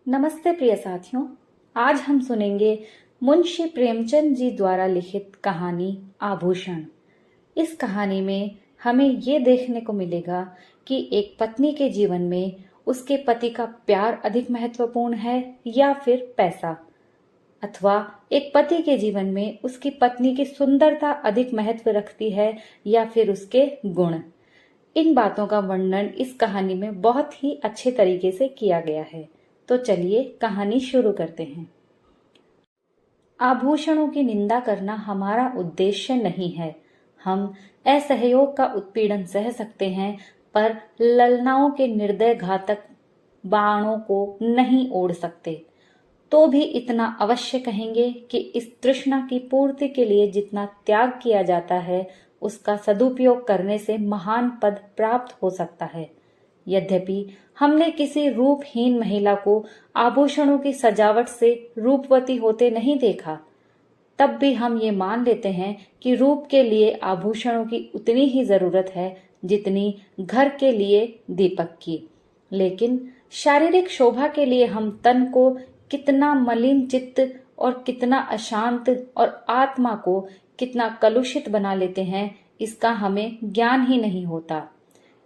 नमस्ते प्रिय साथियों। आज हम सुनेंगे मुंशी प्रेमचंद जी द्वारा लिखित कहानी आभूषण। इस कहानी में हमें ये देखने को मिलेगा कि एक पत्नी के जीवन में उसके पति का प्यार अधिक महत्वपूर्ण है या फिर पैसा, अथवा एक पति के जीवन में उसकी पत्नी की सुंदरता अधिक महत्व रखती है या फिर उसके गुण। इन बातों का वर्णन इस कहानी में बहुत ही अच्छे तरीके से किया गया है। तो चलिए कहानी शुरू करते हैं। आभूषणों की निंदा करना हमारा उद्देश्य नहीं है। हम असहयोग का उत्पीड़न सह सकते हैं, पर ललनाओं के निर्दय घातक बाणों को नहीं ओढ़ सकते। तो भी इतना अवश्य कहेंगे कि इस तृष्णा की पूर्ति के लिए जितना त्याग किया जाता है, उसका सदुपयोग करने से महान पद प्राप्त हो सकता है। यद्यपि हमने किसी रूपहीन महिला को आभूषणों की सजावट से रूपवती होते नहीं देखा, तब भी हम ये मान लेते हैं कि रूप के लिए आभूषणों की उतनी ही जरूरत है जितनी घर के लिए दीपक की। लेकिन शारीरिक शोभा के लिए हम तन को कितना मलिन चित्त और कितना अशांत और आत्मा को कितना कलुषित बना लेते हैं, इसका हमें ज्ञान ही नहीं होता।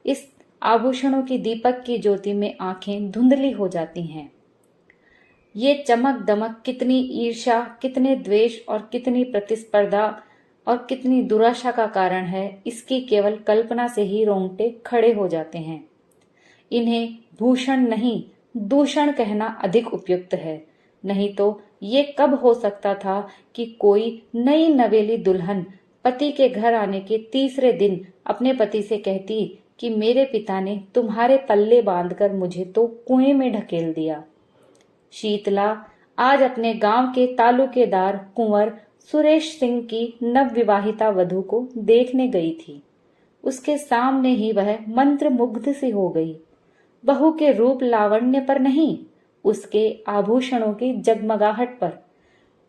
इस आभूषणों की दीपक की ज्योति में आंखें धुंधली हो जाती हैं। ये चमक दमक कितनी ईर्ष्या, कितने द्वेष और कितनी प्रतिस्पर्धा और कितनी दुराशा का कारण है, इसकी केवल कल्पना से ही रोंगटे खड़े हो जाते हैं। इन्हें भूषण नहीं, दूषण कहना अधिक उपयुक्त है। नहीं तो ये कब हो सकता था कि कोई नई नवेली दुल्हन पति के घर आने के तीसरे दिन अपने पति से कहती कि मेरे पिता ने तुम्हारे पल्ले बांधकर मुझे तो कुएं में ढकेल दिया। शीतला आज अपने गांव के तालुकेदार कुंवर सुरेश सिंह की नवविवाहिता वधू को देखने गई थी। उसके सामने ही वह मंत्रमुग्ध सी हो गई। बहू के रूप लावण्य पर नहीं, उसके आभूषणों की जगमगाहट पर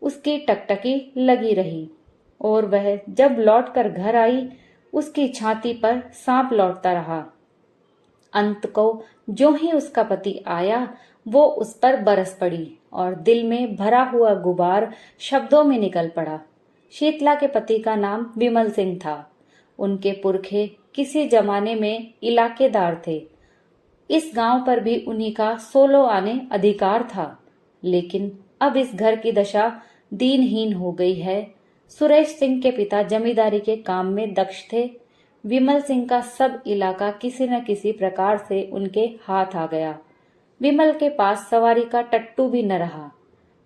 उसकी टकटकी लगी रही। और वह जब लौटकर घर आई, उसकी छाती पर सांप लौटता रहा। अंत को जो ही उसका पति आया, वो उस पर बरस पड़ी और दिल में भरा हुआ गुबार शब्दों में निकल पड़ा। शीतला के पति का नाम विमल सिंह था। उनके पुरखे किसी जमाने में इलाकेदार थे। इस गांव पर भी उन्हीं का सोलो आने अधिकार था। लेकिन अब इस घर की दशा दीनहीन हो गई है। सुरेश सिंह के पिता जमींदारी के काम में दक्ष थे। विमल सिंह का सब इलाका किसी न किसी प्रकार से उनके हाथ आ गया। विमल के पास सवारी का टट्टू भी न रहा।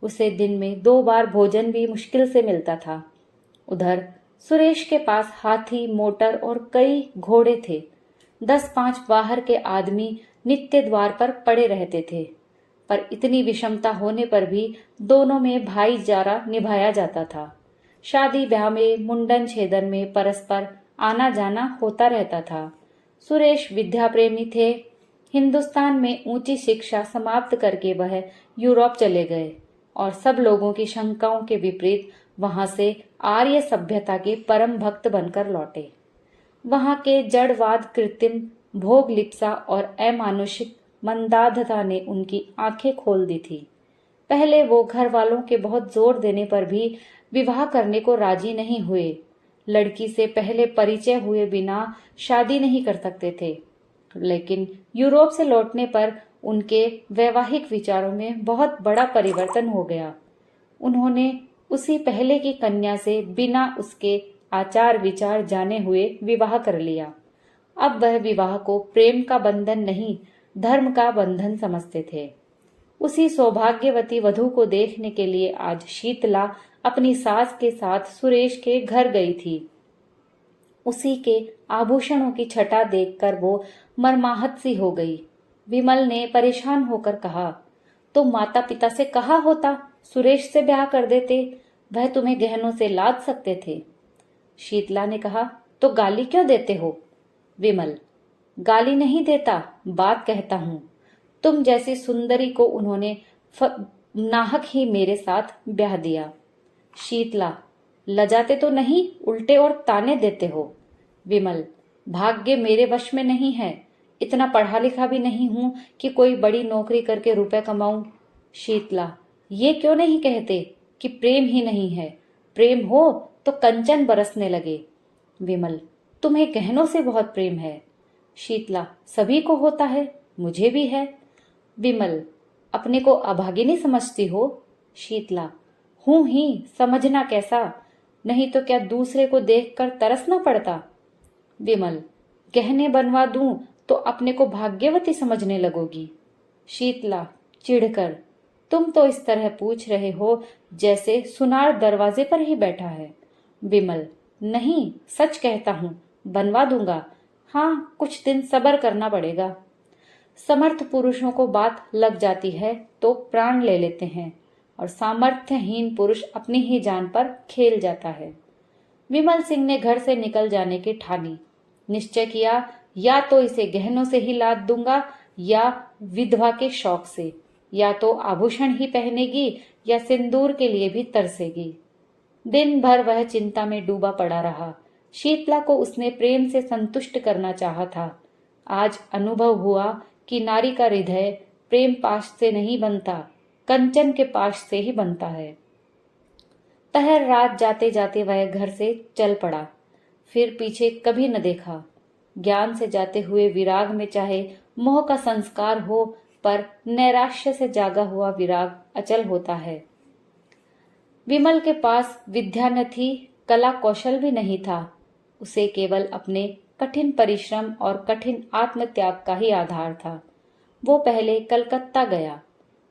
उसे दिन में 2 बार भोजन भी मुश्किल से मिलता था। उधर सुरेश के पास हाथी, मोटर और कई घोड़े थे। 10-5 बाहर के आदमी नित्य द्वार पर पड़े रहते थे। पर इतनी विषमता होने पर भी दोनों में भाईचारा निभाया जाता था। शादी ब्याह में, मुंडन छेदन में परस्पर आना जाना होता रहता था। सुरेश विद्या प्रेमी थे। हिंदुस्तान में ऊंची शिक्षा समाप्त करके वह यूरोप चले गए और सब लोगों की शंकाओं के विपरीत वहां से आर्य सभ्यता के परम भक्त बनकर लौटे। वहां के जड़वाद, कृत्रिम भोग लिप्सा और अमानुषिक मंदाधता ने उनकी आंखें खोल दी थी। पहले वो घर वालों के बहुत जोर देने पर भी विवाह करने को राजी नहीं हुए। लड़की से पहले परिचय हुए बिना शादी नहीं कर सकते थे। लेकिन यूरोप से लौटने पर उनके वैवाहिक विचारों में बहुत बड़ा परिवर्तन हो गया। उन्होंने उसी पहले की कन्या से बिना उसके आचार विचार जाने हुए विवाह कर लिया। अब वह विवाह को प्रेम का बंधन नहीं, धर्म का बंधन समझते थे। उसी सौभाग्यवती वधू को देखने के लिए आज शीतला अपनी सास के साथ सुरेश के घर गई थी। उसी के आभूषणों की छटा देखकर वो मर्माहत सी हो गई। विमल ने परेशान होकर कहा, तो माता पिता से कहा होता, सुरेश से ब्याह कर देते, वह तुम्हें गहनों से लाद सकते थे। शीतला ने कहा, तो गाली क्यों देते हो? विमल, गाली नहीं देता, बात कहता हूं। तुम जैसी सुंदरी को उन्होंने नाहक ही मेरे साथ ब्याह दिया। शीतला, लजाते तो नहीं, उल्टे और ताने देते हो। विमल, भाग्य मेरे वश में नहीं है। इतना पढ़ा लिखा भी नहीं हूं कि कोई बड़ी नौकरी करके रुपए कमाऊं। शीतला, ये क्यों नहीं कहते कि प्रेम ही नहीं है? प्रेम हो तो कंचन बरसने लगे। विमल, तुम्हें गहनों से बहुत प्रेम है। शीतला, सभी को होता है, मुझे भी है। विमल, अपने को अभागिनी समझती हो? शीतला, हूं ही, समझना कैसा, नहीं तो क्या दूसरे को देखकर तरसना पड़ता? विमल, गहने बनवा दूं तो अपने को भाग्यवती समझने लगोगी। शीतला चिढ़कर, तुम तो इस तरह पूछ रहे हो जैसे सुनार दरवाजे पर ही बैठा है। विमल, नहीं, सच कहता हूं, बनवा दूंगा। हाँ, कुछ दिन सब्र करना पड़ेगा। समर्थ पुरुषों को बात लग जाती है तो प्राण ले लेते हैं और सामर्थ्यहीन पुरुष अपनी ही जान पर खेल जाता है। विमल सिंह ने घर से निकल जाने की ठानी। निश्चय किया, या तो इसे गहनों से ही लाद दूंगा या विधवा के शौक से, या तो आभूषण ही पहनेगी या सिंदूर के लिए भी तरसेगी। दिन भर वह चिंता में डूबा पड़ा रहा। शीतला को उसने प्रेम से संतुष्ट करना चाहा था। आज अनुभव हुआ कि नारी का हृदय प्रेम पाश से नहीं बनता, कंचन के पाश से ही बनता है। पहर रात जाते जाते वह घर से चल पड़ा, फिर पीछे कभी न देखा। ज्ञान से जाते हुए विराग में चाहे मोह का संस्कार हो, पर नैराश्य से जागा हुआ विराग अचल होता है। विमल के पास विद्या न थी, कला कौशल भी नहीं था। उसे केवल अपने कठिन परिश्रम और कठिन आत्मत्याग का ही आधार था। वो पहले कलकत्ता गया,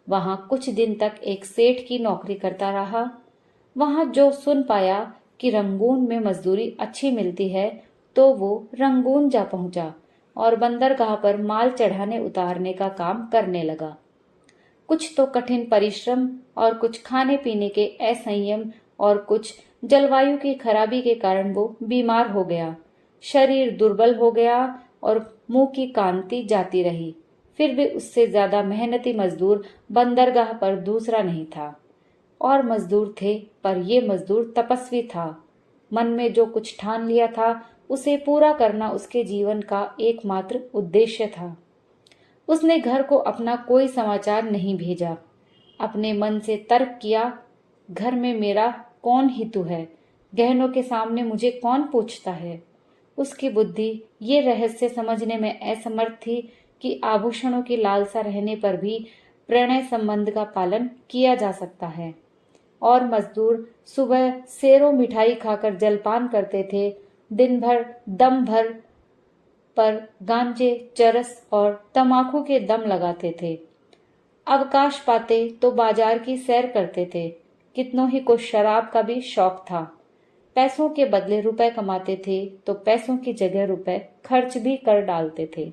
वहां कुछ दिन तक एक सेठ की नौकरी करता रहा। वहां जो सुन पाया कि रंगून में मजदूरी अच्छी मिलती है तो वो रंगून जा पहुंचा और बंदरगाह पर माल चढ़ाने उतारने का काम करने लगा। कुछ तो कठिन परिश्रम और कुछ खाने पीने के असंयम और कुछ जलवायु की खराबी के कारण वो बीमार हो गया। शरीर दुर्बल हो गया और मुंह की कांति जाती रही। फिर भी उससे ज्यादा मेहनती मजदूर बंदरगाह पर दूसरा नहीं था। और मजदूर थे, पर ये मजदूर तपस्वी था। मन में जो कुछ ठान लिया था उसे पूरा करना उसके जीवन का एकमात्र उद्देश्य था। उसने घर को अपना कोई समाचार नहीं भेजा। अपने मन से तर्क किया, घर में मेरा कौन हितु है, गहनों के सामने मुझे कौन पूछता है। उसकी बुद्धि ये रहस्य समझने में असमर्थ थी कि आभूषणों की लालसा रहने पर भी प्रणय संबंध का पालन किया जा सकता है। और मजदूर सुबह सेरो मिठाई खाकर जलपान करते थे, दिन भर दम भर पर गांजे, चरस और तमाकू के दम लगाते थे। अवकाश पाते तो बाजार की सैर करते थे। कितनों ही को शराब का भी शौक था। पैसों के बदले रुपए कमाते थे तो पैसों की जगह रुपए खर्च भी कर डालते थे।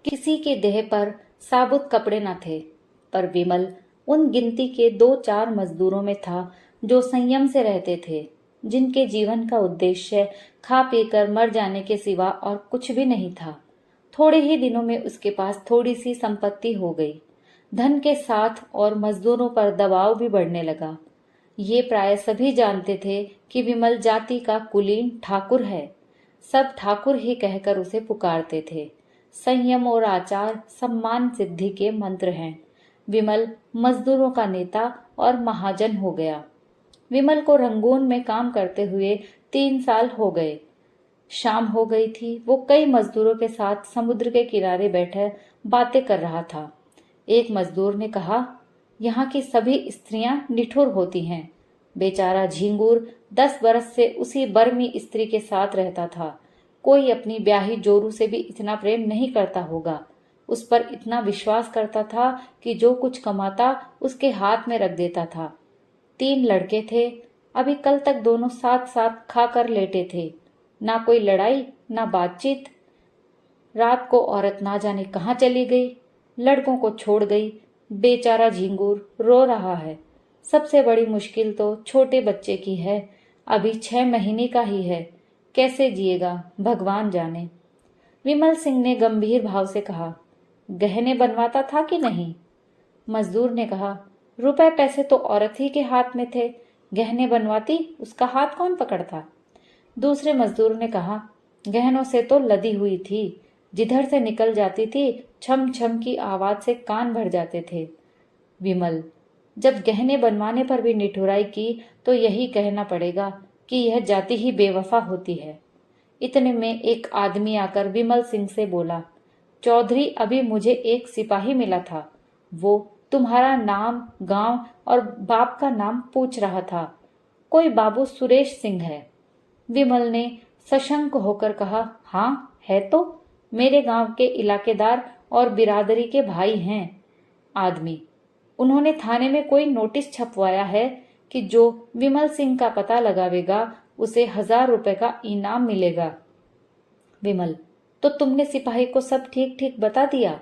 किसी के देह पर साबुत कपड़े न थे, पर विमल उन गिनती के 2-4 मजदूरों में था जो संयम से रहते थे, जिनके जीवन का उद्देश्य खा पीकर मर जाने के सिवा और कुछ भी नहीं था। थोड़े ही दिनों में उसके पास थोड़ी सी संपत्ति हो गई। धन के साथ और मजदूरों पर दबाव भी बढ़ने लगा। ये प्राय सभी जानते थे कि विमल जाति का कुलीन ठाकुर है। सब ठाकुर ही कहकर उसे पुकारते थे। संयम और आचार सम्मान सिद्धि के मंत्र हैं। विमल मजदूरों का नेता और महाजन हो गया। विमल को रंगून में काम करते हुए 3 साल हो गए। शाम हो गई थी। वो कई मजदूरों के साथ समुद्र के किनारे बैठे बातें कर रहा था। एक मजदूर ने कहा, यहाँ की सभी स्त्रियां निठुर होती हैं। बेचारा झिंगूर 10 बरस से उसी बर्मी स्त्री के साथ रहता था। कोई अपनी ब्याही जोरू से भी इतना प्रेम नहीं करता होगा। उस पर इतना विश्वास करता था कि जो कुछ कमाता उसके हाथ में रख देता था। 3 लड़के थे। अभी कल तक दोनों साथ साथ खाकर लेटे थे। ना कोई लड़ाई, ना बातचीत। रात को औरत ना जाने कहाँ चली गई, लड़कों को छोड़ गई। बेचारा झिंगूर रो रहा है। सबसे बड़ी मुश्किल तो छोटे बच्चे की है। अभी 6 महीने का ही है। कैसे जिएगा भगवान जाने। विमल सिंह ने गंभीर भाव से कहा, गहने बनवाता था कि नहीं? मजदूर ने कहा, रुपए पैसे तो औरत ही के हाथ में थे, गहने बनवाती उसका हाथ कौन पकड़ता? दूसरे मजदूर ने कहा, गहनों से तो लदी हुई थी, जिधर से निकल जाती थी छम छम की आवाज से कान भर जाते थे। विमल, जब गहने बनवाने पर भी निठुराई की तो यही कहना पड़ेगा कि यह जाति ही बेवफा होती है। इतने में एक आदमी आकर विमल सिंह से बोला, चौधरी, अभी मुझे एक सिपाही मिला था। वो तुम्हारा नाम, गांव और बाप का नाम पूछ रहा था। कोई बाबू सुरेश सिंह है। विमल ने सशंक होकर कहा, हाँ है तो, मेरे गांव के इलाकेदार और बिरादरी के भाई हैं। आदमी, उन्होंने थाने में कोई नोटिस छपवाया है कि जो विमल सिंह का पता लगावेगा उसे 1000 रुपए का इनाम मिलेगा। विमल, तो तुमने सिपाही को सब ठीक ठीक बता दिया?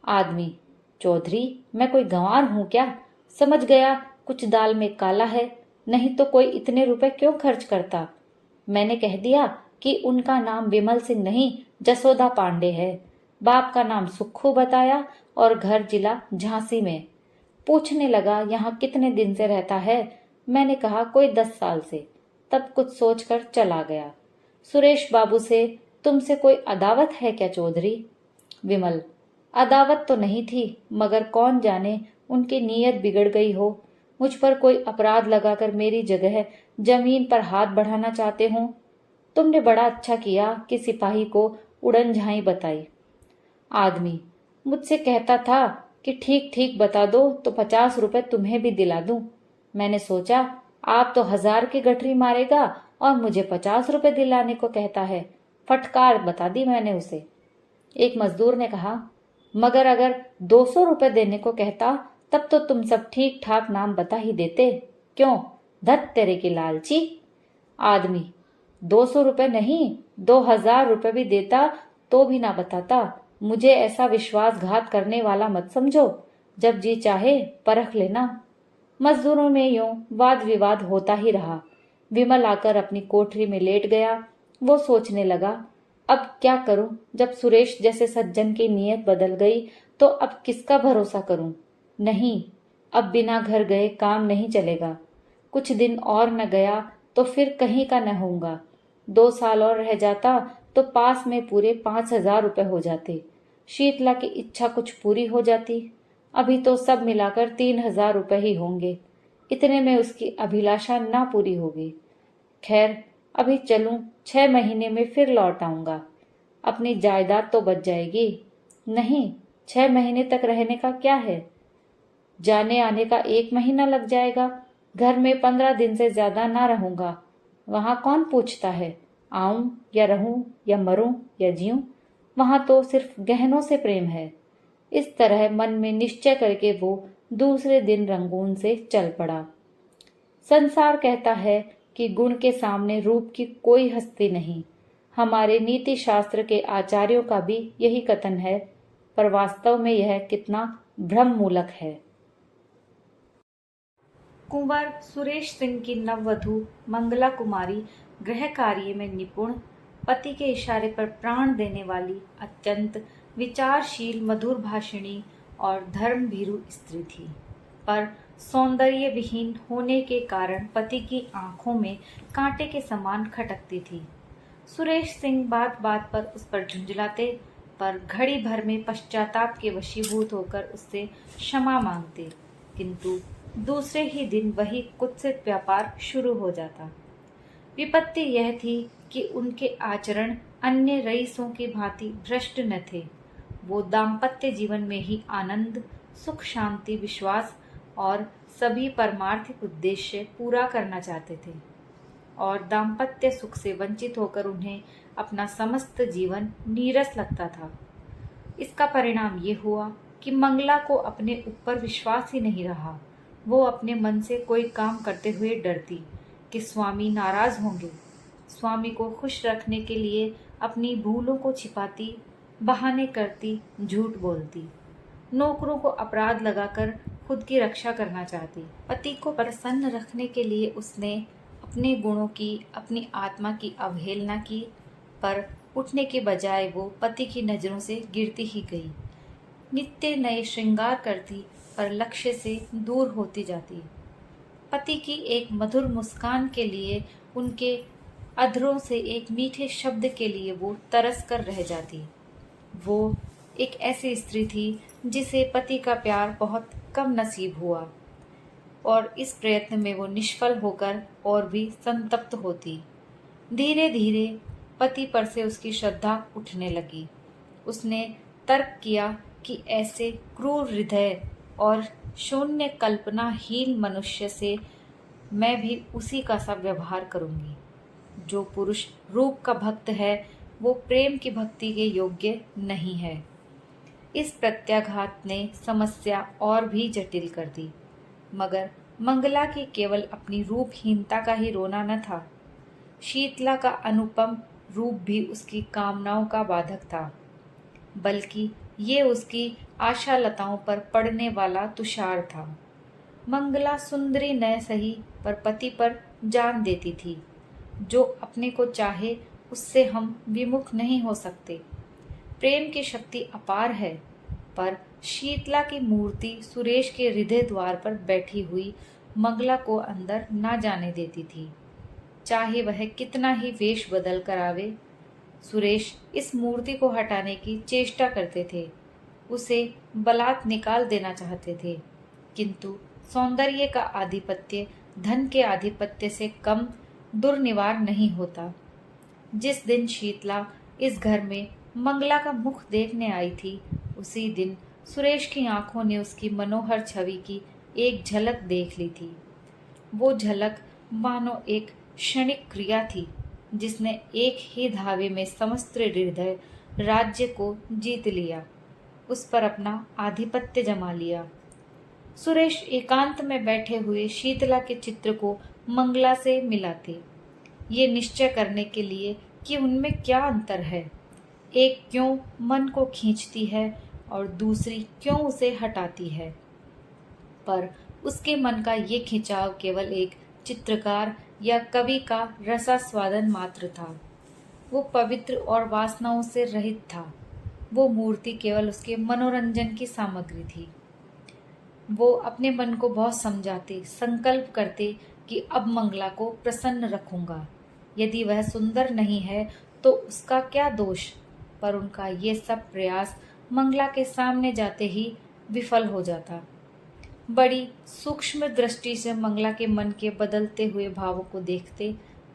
आदमी, चौधरी, मैं कोई गंवार हूं क्या? समझ गया कुछ दाल में काला है, नहीं तो कोई इतने रुपए क्यों खर्च करता। मैंने कह दिया कि उनका नाम विमल सिंह नहीं, जसोदा पांडे है। बाप का नाम सुक्खू बताया और घर जिला झांसी में। पूछने लगा यहाँ कितने दिन से रहता है। मैंने कहा कोई 10 साल से। तब कुछ सोचकर चला गया। सुरेश बाबू से तुमसे कोई अदावत है क्या चौधरी? विमल, अदावत तो नहीं थी, मगर कौन जाने उनकी नीयत बिगड़ गई हो। मुझ पर कोई अपराध लगाकर मेरी जगह जमीन पर हाथ बढ़ाना चाहते हो। तुमने बड़ा अच्छा किया कि सिपाही को उड़न झाई बताई। आदमी, मुझसे कहता था कि ठीक ठीक बता दो तो 50 रुपए तुम्हें भी दिला दूं। मैंने सोचा आप तो 1000 की गठरी मारेगा और मुझे 50 रुपए दिलाने को कहता है। फटकार बता दी मैंने उसे। एक मजदूर ने कहा, मगर अगर 200 रुपए देने को कहता तब तो तुम सब ठीक ठाक नाम बता ही देते। क्यों? धत तेरे की लालची। आदमी, 200 रुपए नहीं, 2000 रुपए भी देता तो भी ना बताता। मुझे ऐसा विश्वासघात करने वाला मत समझो। जब जी चाहे परख लेना। मजदूरों में यूं वाद विवाद होता ही रहा। विमल आकर अपनी कोठरी में लेट गया। वो सोचने लगा, अब क्या करूं? जब सुरेश जैसे सज्जन की नीयत बदल गई तो अब किसका भरोसा करूं? नहीं, अब बिना घर गए काम नहीं चलेगा। कुछ दिन और न गया तो फिर कहीं का न होऊंगा। 2 साल और रह जाता तो पास में पूरे 5000 रुपए हो जाते। शीतला की इच्छा कुछ पूरी हो जाती। अभी तो सब मिलाकर 3000 रुपए ही होंगे। इतने में उसकी अभिलाषा ना पूरी होगी। खैर, अभी चलूं, 6 महीने में फिर लौट आऊंगा। अपनी जायदाद तो बच जाएगी। नहीं, 6 महीने तक रहने का क्या है? जाने आने का 1 महीना लग जाएगा। घर में 15 दिन से ज्यादा ना रहूंगा। वहां कौन पूछता है आऊं या रहूं या मरूं या जीऊं? वहां तो सिर्फ गहनों से प्रेम है। इस तरह मन में निश्चय करके वो दूसरे दिन रंगून से चल पड़ा। संसार कहता है कि गुण के सामने रूप की कोई हस्ती नहीं। हमारे नीति शास्त्र के आचार्यों का भी यही कथन है, पर वास्तव में यह कितना भ्रम मूलक है। कुंवर सुरेश सिंह की नववधु मंगला कुमारी गृह कार्य में निपुण, पति के इशारे पर प्राण देने वाली, अत्यंत विचारशील, मधुर भाषिणी और धर्म भीरू स्त्री थी। पर सौंदर्य विहीन होने के कारण पति की आंखों में कांटे के समान खटकती थी। सुरेश सिंह बात बात पर उस पर झुंझलाते, पर घड़ी भर में पश्चाताप के वशीभूत होकर उससे क्षमा मांगते, किंतु दूसरे ही दिन वही कुत्सित व्यापार शुरू हो जाता। विपत्ति यह थी कि उनके आचरण अन्य रईसों की भांति भ्रष्ट न थे। वो दाम्पत्य जीवन में ही आनंद, सुख, शांति, विश्वास और सभी परमार्थिक उद्देश्य पूरा करना चाहते थे, और दाम्पत्य सुख से वंचित होकर उन्हें अपना समस्त जीवन नीरस लगता था। इसका परिणाम ये हुआ कि मंगला को अपने ऊपर विश्वास ही नहीं रहा। वो अपने मन से कोई काम करते हुए डरती कि स्वामी नाराज होंगे। स्वामी को खुश रखने के लिए अपनी भूलों को छिपाती, बहाने करती, झूठ बोलती, नौकरों को अपराध लगाकर खुद की रक्षा करना चाहती। पति को प्रसन्न रखने के लिए उसने अपने गुणों की, अपनी आत्मा की अवहेलना की, पर उठने के बजाय वो पति की नजरों से गिरती ही गई। नित्य नए श्रृंगार करती, पर लक्ष्य से दूर होती जाती। पति की एक मधुर मुस्कान के लिए, उनके अधरों से एक मीठे शब्द के लिए वो तरस कर रह जाती। वो एक ऐसी स्त्री थी जिसे पति का प्यार बहुत कम नसीब हुआ। और इस प्रयत्न में वो निष्फल होकर और भी संतप्त होती। धीरे धीरे पति पर से उसकी श्रद्धा उठने लगी। उसने तर्क किया कि ऐसे क्रूर हृदय और शून्य कल्पनाहीन मनुष्य से मैं भी उसी का सा व्यवहार करूंगी। जो पुरुष रूप का भक्त है वो प्रेम की भक्ति के योग्य नहीं है। इस प्रत्याघात ने समस्या और भी जटिल कर दी। मगर मंगला की केवल अपनी रूपहीनता का ही रोना न था। शीतला का अनुपम रूप भी उसकी कामनाओं का बाधक था, बल्कि ये उसकी आशालताओं पर पड़ने वाला तुषार था। मंगला सुंदरी न सही पर पति पर जान देती थी। जो अपने को चाहे उससे हम विमुख नहीं हो सकते। प्रेम की शक्ति अपार है, पर शीतला की मूर्ति सुरेश के हृदय द्वार पर बैठी हुई मंगला को अंदर ना जाने देती थी। चाहे वह कितना ही वेश बदल कर आवे, सुरेश इस मूर्ति को हटाने की चेष्टा करते थे। उसे बलात् निकाल देना चाहते थे, किंतु सौंदर्य का आधिपत्य धन के आधिपत्य से कम दुर्निवार नहीं होता। जिस दिन शीतला इस घर में मंगला का मुख देखने आई थी, उसी दिन सुरेश की आंखों ने उसकी मनोहर छवि की एक झलक देख ली थी। वो झलक मानो एक क्षणिक क्रिया थी, जिसने एक ही धावे में समस्त हृदय राज्य को जीत लिया, उस पर अपना आधिपत्य जमा लिया। सुरेश एकांत में बैठे हुए शीतला के चित्र को मंगला से मिलाते, ये निश्चय करने के लिए कि उनमें क्या अंतर है। एक क्यों मन को खींचती है और दूसरी क्यों उसे हटाती है। पर उसके मन का ये खिंचाव केवल एक चित्रकार या कवि का रसास्वादन मात्र था। वो पवित्र और वासनाओं से रहित था। वो मूर्ति केवल उसके मनोरंजन की सामग्री थी। वो अपने मन को बहुत समझाते, संकल्प करते कि अब मंगला को प्रसन्न रखूंगा। यदि वह सुंदर नहीं है तो उसका क्या दोष। पर उनका ये सब प्रयास मंगला के सामने जाते ही विफल हो जाता। बड़ी सूक्ष्म दृष्टि से मंगला के मन के बदलते हुए भावों को देखते,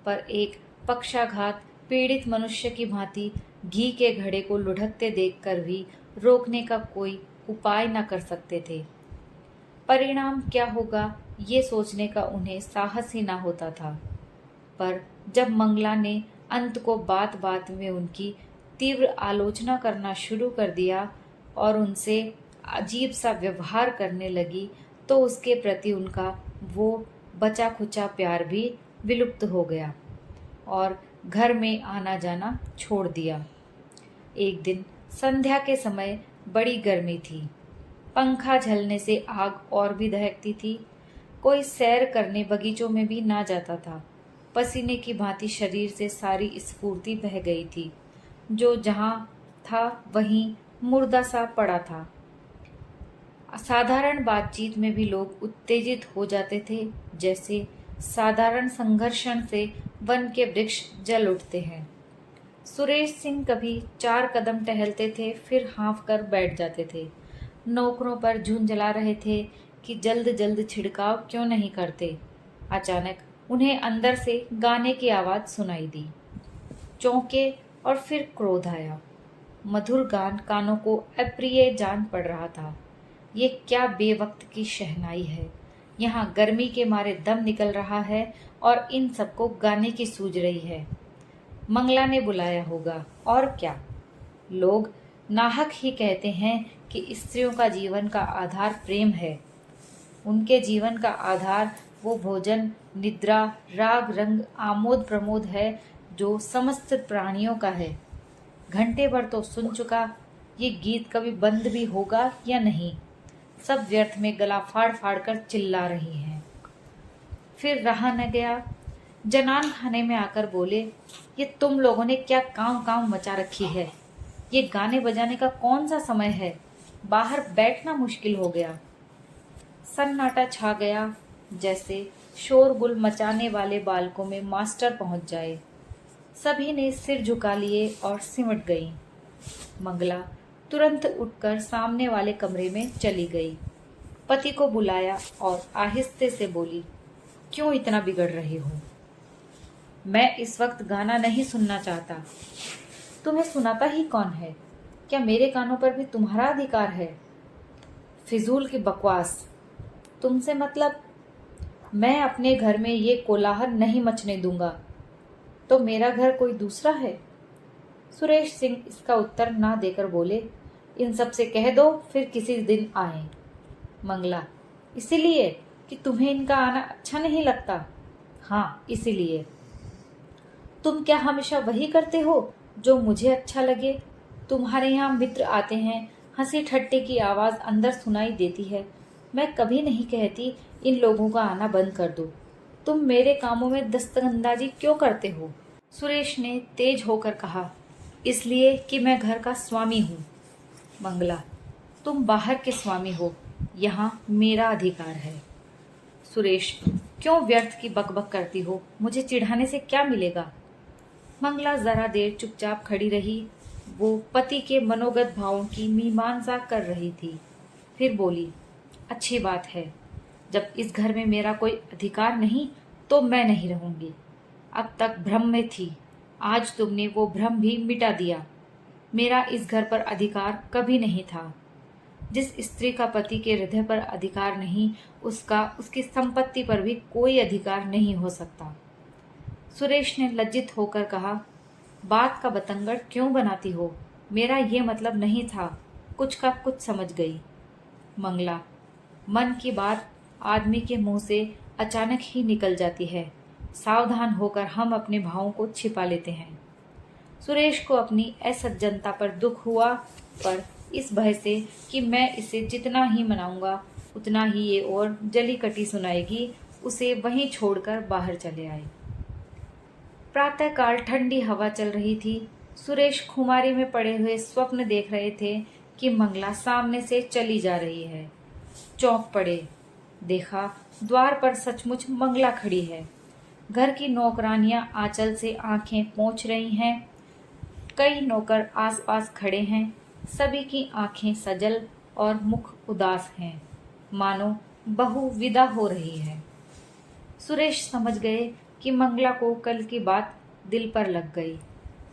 पर एक पक्षाघात पीड़ित मनुष्य की भांति घी के घड़े को लुढ़कते देखकर भी रोकने का कोई उपाय न कर सकते थे। परिणाम क्या होगा ये सोचने का उन्हें साहस ही ना होता था। पर जब मंगला ने अंत को बात बात में उनकी तीव्र आलोचना करना शुरू कर दिया और उनसे अजीब सा व्यवहार करने लगी, तो उसके प्रति उनका वो बचा खुचा प्यार भी विलुप्त हो गया और घर में आना जाना छोड़ दिया। एक दिन संध्या के समय बड़ी गर्मी थी। पंखा झलने से आग और भी दहकती थी। कोई सैर करने बगीचों में भी ना जाता था। पसीने की भांति शरीर से सारी स्फूर्ति बह गई थी। जो जहां था वहीं मुर्दा सा पड़ा था। साधारण बातचीत में भी लोग उत्तेजित हो जाते थे, जैसे साधारण संघर्षण से वन के वृक्ष जल उठते हैं। सुरेश सिंह कभी 4 कदम टहलते थे, फिर हाँफ कर बैठ जाते थे। नौकरों पर झुंझला रहे थे कि जल्द जल्द छिड़काव क्यों नहीं करते। अचानक उन्हें अंदर से गाने की आवाज सुनाई दी। चौंके और फिर क्रोध आया। मधुर गान कानों को अप्रिय जान पड़ रहा था। ये क्या बेवक्त की शहनाई है। यहाँ गर्मी के मारे दम निकल रहा है और इन सबको गाने की सूझ रही है। मंगला ने बुलाया होगा, और क्या। लोग नाहक ही कहते हैं कि स्त्रियों का जीवन का आधार प्रेम है। उनके जीवन का आधार वो भोजन, निद्रा, राग, रंग, आमोद प्रमोद है जो समस्त प्राणियों का है। घंटे भर तो सुन चुका, ये गीत कभी बंद भी होगा या नहीं। सब व्यर्थ में गला फाड़ फाड़ कर चिल्ला रही हैं। फिर रहा न गया। जनान खाने में आकर बोले, ये तुम लोगों ने क्या काम काम मचा रखी है। ये गाने बजाने का कौन सा समय है। बाहर बैठना मुश्किल हो गया। सन्नाटा छा गया, जैसे शोरगुल मचाने वाले बालकों में मास्टर पहुंच जाए। सभी ने सिर झुका लिए और सिमट गई। मंगला तुरंत उठकर सामने वाले कमरे में चली गई। पति को बुलाया और आहिस्ते से बोली, क्यों इतना बिगड़ रही हो? मैं इस वक्त गाना नहीं सुनना चाहता। तुम्हें सुनाता ही कौन है? क्या मेरे कानों पर भी तुम्हारा अधिकार है? फिजूल की बकवास। तुमसे मतलब? मैं अपने घर में ये कोलाहल नहीं मचने दूंगा। तो मेरा घर कोई दूसरा है? सुरेश सिंह इसका उत्तर ना देकर बोले, इन सब से कह दो फिर किसी दिन आए। मंगला, इसीलिए कि तुम्हें इनका आना अच्छा नहीं लगता? हाँ, इसीलिए। तुम क्या हमेशा वही करते हो जो मुझे अच्छा लगे? तुम्हारे यहाँ मित्र आते हैं, हंसी ठट्टे की आवाज अंदर सुनाई देती है। मैं कभी नहीं कहती इन लोगों का आना बंद कर दो। तुम मेरे कामों में दस्तंदाजी क्यों करते हो? सुरेश ने तेज होकर कहा, इसलिए कि मैं घर का स्वामी हूँ। मंगला, तुम बाहर के स्वामी हो, यहाँ मेरा अधिकार है। सुरेश, क्यों व्यर्थ की बकबक करती हो? मुझे चिढ़ाने से क्या मिलेगा? मंगला जरा देर चुपचाप खड़ी रही। वो पति के मनोगत भावों की मीमांसा कर रही थी। फिर बोली, अच्छी बात है। जब इस घर में मेरा कोई अधिकार नहीं तो मैं नहीं रहूंगी। अब तक भ्रम में थी, आज तुमने वो भ्रम भी मिटा दिया। मेरा इस घर पर अधिकार कभी नहीं था। जिस स्त्री का पति के हृदय पर अधिकार नहीं, उसका उसकी संपत्ति पर भी कोई अधिकार नहीं हो सकता। सुरेश ने लज्जित होकर कहा, बात का बतंगड़ क्यों बनाती हो? मेरा ये मतलब नहीं था। कुछ का कुछ समझ गई। मंगला, मन की बात आदमी के मुंह से अचानक ही निकल जाती है। सावधान होकर हम अपने भावों को छिपा लेते हैं। सुरेश को अपनी असज्जनता पर दुख हुआ, पर इस भय से कि मैं इसे जितना ही मनाऊंगा उतना ही ये और जली कटी सुनाएगी, उसे वहीं छोड़कर बाहर चले आए। प्रातःकाल ठंडी हवा चल रही थी। सुरेश खुमारी में पड़े हुए स्वप्न देख रहे थे कि मंगला सामने से चली जा रही है। चौंक पड़े। देखा, द्वार पर सचमुच मंगला खड़ी है। घर की नौकरानियां आंचल से आंखें पोंछ रही हैं। कई नौकर आसपास खड़े हैं। सभी की आंखें सजल और मुख उदास हैं, मानो बहू विदा हो रही है। सुरेश समझ गए कि मंगला को कल की बात दिल पर लग गई।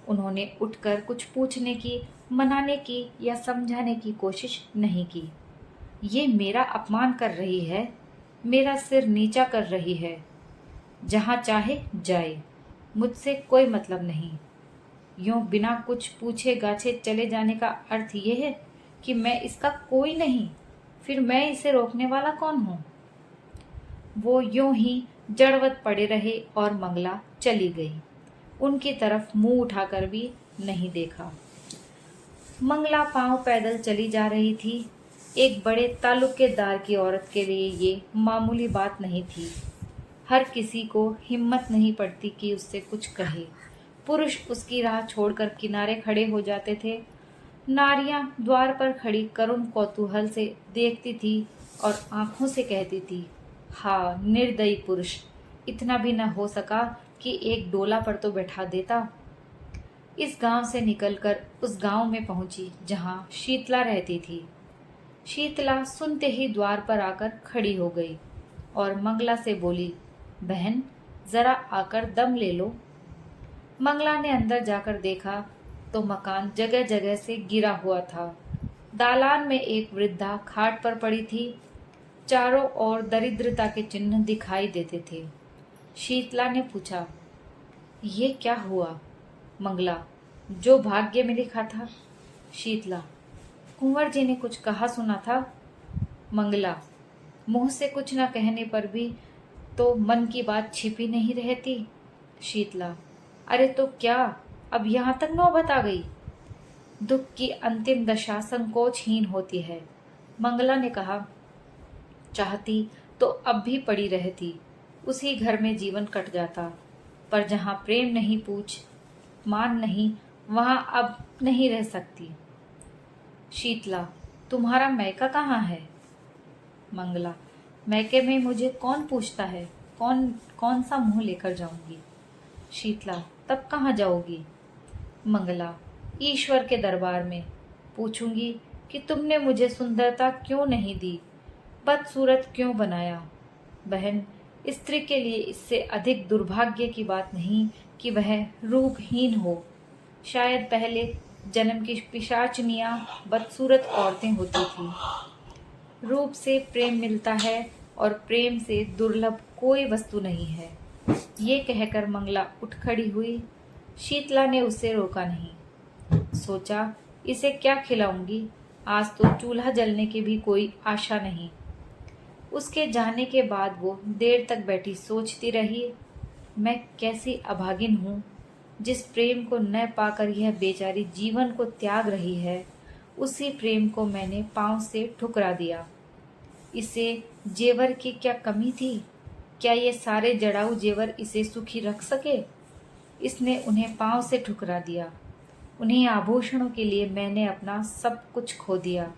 उन्होंने उठकर कुछ पूछने की, मनाने की या समझाने की कोशिश नहीं की। ये मेरा अपमान कर रही है, मेरा सिर नीचा कर रही है। जहां चाहे जाए, मुझसे कोई मतलब नहीं। यूं बिना कुछ पूछे गाछे चले जाने का अर्थ यह है कि मैं इसका कोई नहीं। फिर मैं इसे रोकने वाला कौन हूँ? वो यूं ही जड़वत पड़े रहे और मंगला चली गई। उनकी तरफ मुंह उठाकर भी नहीं देखा। मंगला पांव पैदल चली जा रही थी। एक बड़े ताल्लुकेदार की औरत के लिए ये मामूली बात नहीं थी। हर किसी को हिम्मत नहीं पड़ती कि उससे कुछ कहे। पुरुष उसकी राह छोड़कर किनारे खड़े हो जाते थे। नारियां द्वार पर खड़ी करुण कौतूहल से देखती थी और आंखों से कहती थी, हाँ, निर्दयी पुरुष, इतना भी न हो सका कि एक डोला पर तो बैठा देता। इस गांव से निकलकर उस गांव में पहुंची जहां शीतला रहती थी। शीतला सुनते ही द्वार पर आकर खड़ी हो गई और मंगला से बोली, बहन, जरा आकर दम ले लो। मंगला ने अंदर जाकर देखा तो मकान जगह जगह से गिरा हुआ था। दालान में एक वृद्धा खाट पर पड़ी थी। चारों ओर दरिद्रता के चिन्ह दिखाई देते थे। शीतला ने पूछा, ये क्या हुआ? मंगला, जो भाग्य में लिखा था। शीतला, कुंवर जी ने कुछ कहा सुना था। मंगला, मुंह से कुछ न कहने पर भी तो मन की बात छिपी नहीं रहती। शीतला, अरे तो क्या, अब यहाँ तक नौबत आ गई? दुख की अंतिम दशा संकोचहीन होती है। मंगला ने कहा, चाहती तो अब भी पड़ी रहती, उसी घर में जीवन कट जाता, पर जहाँ प्रेम नहीं, पूछ मान नहीं, वहां अब नहीं रह सकती। शीतला, तुम्हारा मैका कहाँ है? मंगला, मैके में मुझे कौन पूछता है? कौन कौन सा मुंह लेकर जाऊंगी? शीतला, तब कहाँ जाओगी? मंगला, ईश्वर के दरबार में पूछूंगी कि तुमने मुझे सुंदरता क्यों नहीं दी, बदसूरत क्यों बनाया? बहन, स्त्री के लिए इससे अधिक दुर्भाग्य की बात नहीं कि वह रूपहीन हो। शायद पहले जन्म की पिशाचनियां बदसूरत औरतें होती थी। रूप से प्रेम मिलता है और प्रेम से दुर्लभ कोई वस्तु नहीं है। ये कहकर मंगला उठ खड़ी हुई। शीतला ने उसे रोका नहीं। सोचा, इसे क्या खिलाऊंगी? आज तो चूल्हा जलने की भी कोई आशा नहीं। उसके जाने के बाद वो देर तक बैठी सोचती रही, मैं कैसी अभागिन हूँ, जिस प्रेम को न पाकर यह बेचारी जीवन को त्याग रही है, उसी प्रेम को मैंने पांव से ठुकरा दिया। इसे जेवर की क्या कमी थी? क्या ये सारे जड़ाऊ जेवर इसे सुखी रख सके? इसने उन्हें पांव से ठुकरा दिया। उन्हीं आभूषणों के लिए मैंने अपना सब कुछ खो दिया।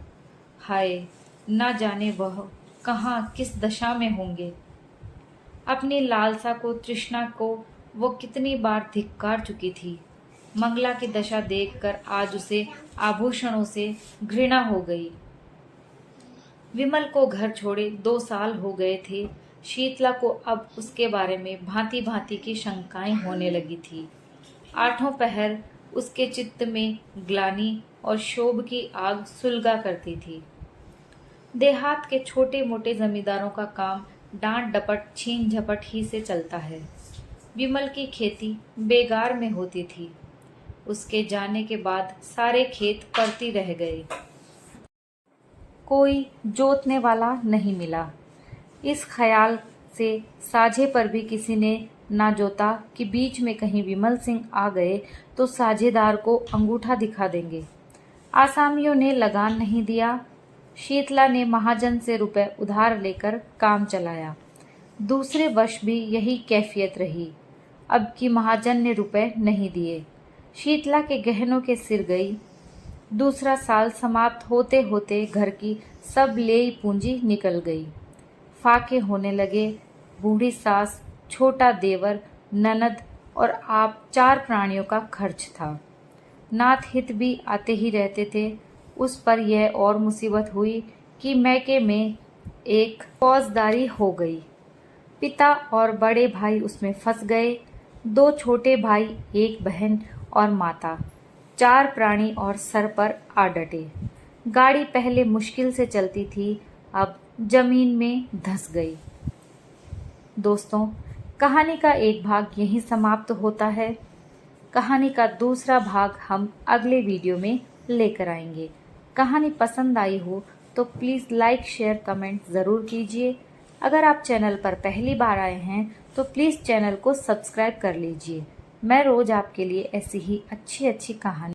हाय, ना जाने वह कहाँ किस दशा में होंगे। अपनी लालसा को, तृष्णा को वो कितनी बार धिक्कार चुकी थी। मंगला की दशा देखकर आज उसे आभूषणों से घृणा हो गई। विमल को घर छोड़े 2 साल हो गए थे। शीतला को अब उसके बारे में भांति भांति की शंकाएं होने लगी थी। आठों पहर उसके चित्त में ग्लानि और क्षोभ की आग सुलगा करती थी। देहात के छोटे मोटे जमींदारों का काम डांट डपट छीन झपट ही से चलता है। विमल की खेती बेगार में होती थी। उसके जाने के बाद सारे खेत पड़ती रह गए। कोई जोतने वाला नहीं मिला। इस ख्याल से साझे पर भी किसी ने ना जोता कि बीच में कहीं विमल सिंह आ गए तो साझेदार को अंगूठा दिखा देंगे। आसामियों ने लगान नहीं दिया। शीतला ने महाजन से रुपए उधार लेकर काम चलाया। दूसरे वर्ष भी यही कैफियत रही। अब की महाजन ने रुपए नहीं दिए। शीतला के गहनों के सिर गई। दूसरा साल समाप्त होते होते घर की सब लेई पूंजी निकल गई। फाके होने लगे। बूढ़ी सास, छोटा देवर, ननद और आप 4 प्राणियों का खर्च था। नाथ हित भी आते ही रहते थे। उस पर यह और मुसीबत हुई कि मैके में एक फौजदारी हो गई। पिता और बड़े भाई उसमें फंस गए। 2 छोटे भाई, 1 बहन और माता, 4 प्राणी और सर पर आ डटे। गाड़ी पहले मुश्किल से चलती थी, अब जमीन में धंस गई। दोस्तों, कहानी का एक भाग यहीं समाप्त होता है। कहानी का दूसरा भाग हम अगले वीडियो में लेकर आएंगे। कहानी पसंद आई हो तो प्लीज़ लाइक, शेयर, कमेंट ज़रूर कीजिए। अगर आप चैनल पर पहली बार आए हैं तो प्लीज़ चैनल को सब्सक्राइब कर लीजिए। मैं रोज़ आपके लिए ऐसी ही अच्छी अच्छी कहानी